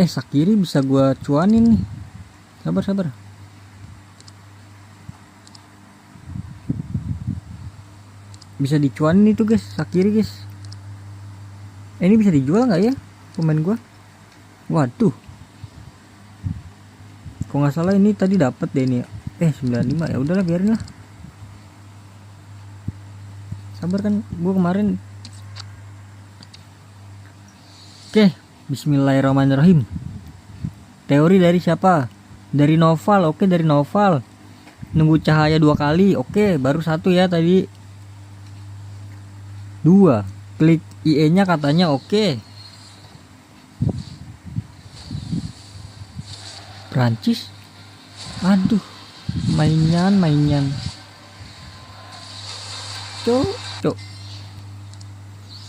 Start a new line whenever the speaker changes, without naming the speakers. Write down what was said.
Sakiri bisa gua cuanin nih. Sabar. Bisa dicuanin itu guys, Sakiri guys. Ini bisa dijual nggak ya pemain gua? Waduh, kok nggak salah ini tadi dapat deh ini. 95 ya udahlah, biarin lah. Sabar kan gua kemarin. Oke, bismillahirrahmanirrahim. Teori dari siapa? Dari Noval. Oke, dari Noval. Nunggu cahaya 2 kali. Oke, baru 1 ya tadi. 2. Klik IE nya katanya oke. Prancis. Aduh, mainan. Cok.